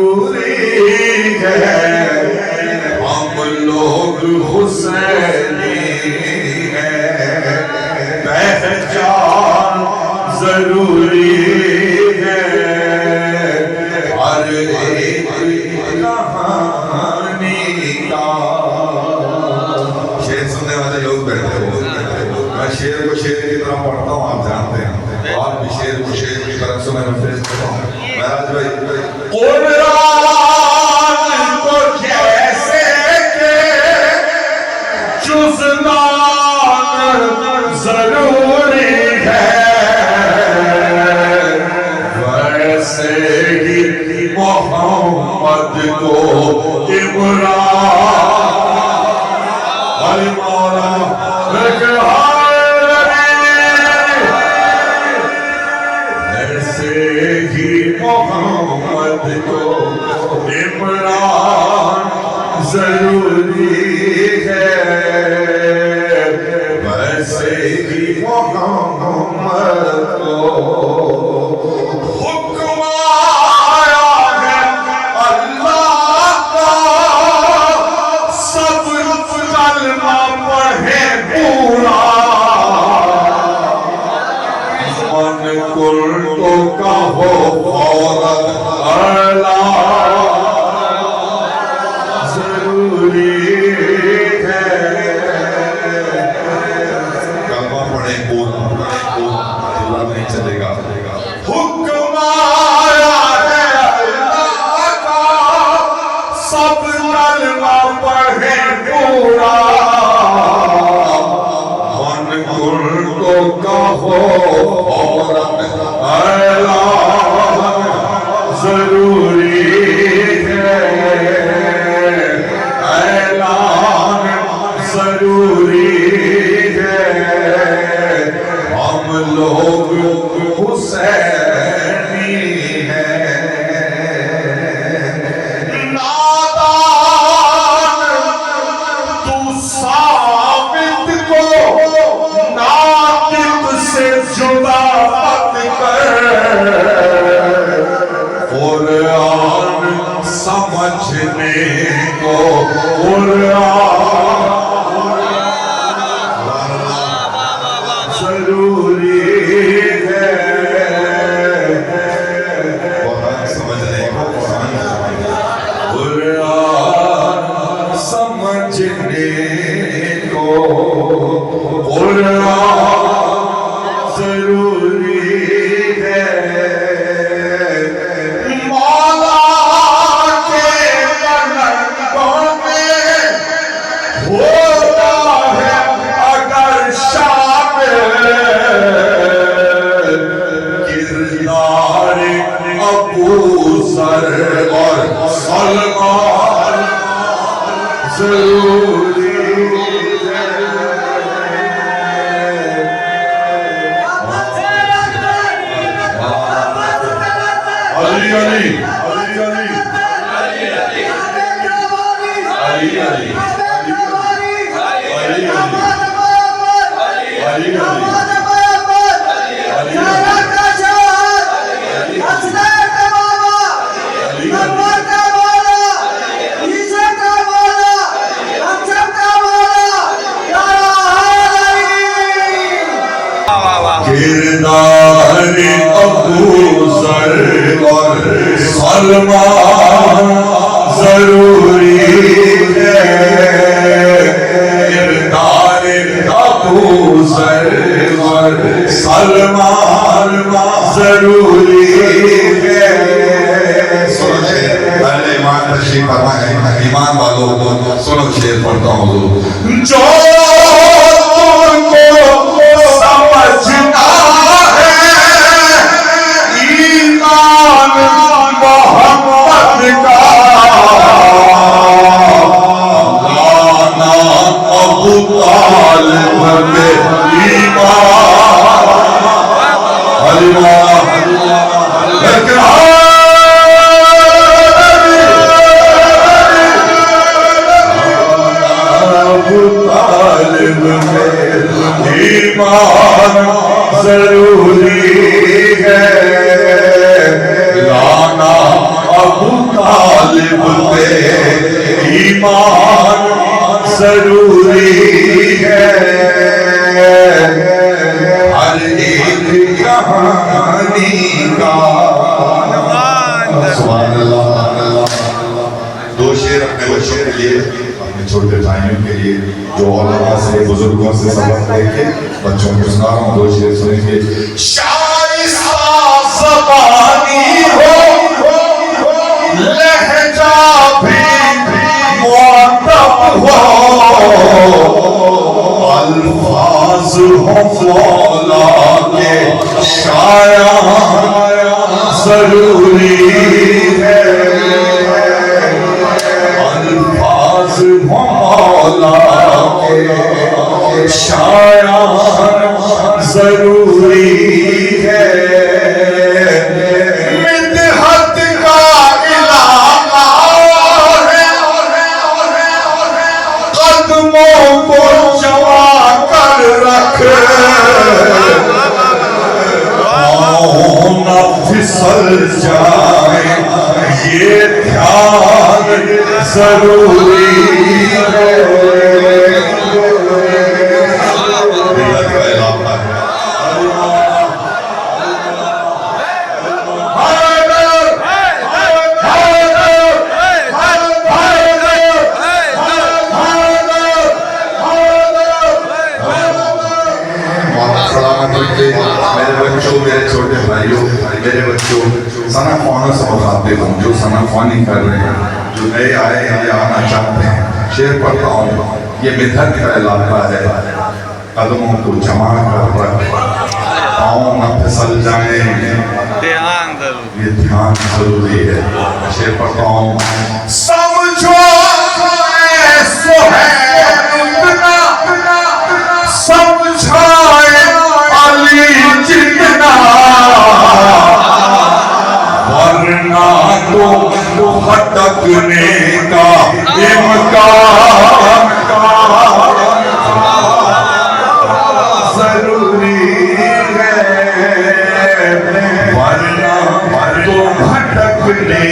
ضروری ہے، ہم لوگ حسینی ہیں، پہچان ضروری ہے، ہر ایک کہانی کا شعر سننے والے لوگ بیٹھے ہو، میں شعر کو شعر کی طرح پڑھتا ہوں، آپ جانتے ہیں، اور بھی شعر کو شعر کی طرف سے میں پیش کرتا ہوں۔ مہراج بھائی، قرآن کو جیسے کہ جزدان ضروری ہے، ویسے ہی محمد کو عمران علی مولا محمد کو عمران ضروری ہے، ویسے ہی محمد کو حکم آیا ہے اللہ کا، سب کلمہ پڑھیں پورا، من کل تو کہو فوراً اللہ ضروری ہے، کلمہ پڑھیں پورا، اللہ نہیں چلے گا، حکم آیا ہے اللہ کا، سب کلمہ پڑھیں پورا، من کل تو کہو ضروری ہے، اعلان ضروری ہے، ہم لوگ حسینی ہیں، نادان تو ثابت کو ناطق سے جدا مت کر، قرآن سمجھنے کو قرآن ضروری ہے، قرآن سمجھنے کو قرآن سمجھنے کو قرآن ضروری ہے، اور سلمان ضروری ہے، علی علی علی علی علی کردار ابو ذر اور سلمان ضروری ہے، کردار ابو ذر اور سلمان ضروری ہے، پہلے ایمان تشریف فرمائے، ایمان والوں سنو شعر پڑھتا ہوں، جو تم کو سمجھنا ہے ایمان محمد کا، لانا ابو طالب میں ایمان، علی ابو طالب میں ایمان ضروری ہے، لانا ابو طالب طالب پہ ایمان ضروری ہے ہر ایک کہانی کا سبحان اللہ دو شعر اپنے بچوں کے لیے اپنے چھوٹے بھائیوں کے لیے جو علماء سے بزرگوں سے سبق لے کے بچوں کو سنا رہا ہوں دو شعر سنیں گے شائستہ زبانی ہو لہجہ بھی معتب ہو الفاظ ہوں مولا کے شایان ضروری ہے الفاظ ہوں مولا کے شایان ضروری ہے مدحت کا علاقہ ہے قدموں کو جما کر رکھ نہ پھسل جائے یہ دھیان ضروری ہے میرے بچوں میرے چھوٹے بھائیوں میرے بچوں ثنا خوانوں سے مخاطب ہوں جو ثنا خوانی کر رہے ہیں جو نئے آئے ہیں یا آنا چاہتے ہیں شعر پڑھتا ہوں یہ مدحت کا علاقہ ہے قدموں کو جما کر رکھ پاؤں نہ پھسل جائیں یہ دھیان ضروری ہے شعر پڑھتا ہوں سمجھو اے سہیل اتنا سمجھائے علی جتنا ورنہ تو بھٹکنے کا امکان ضروری ہے ورنہ تو بھٹکنے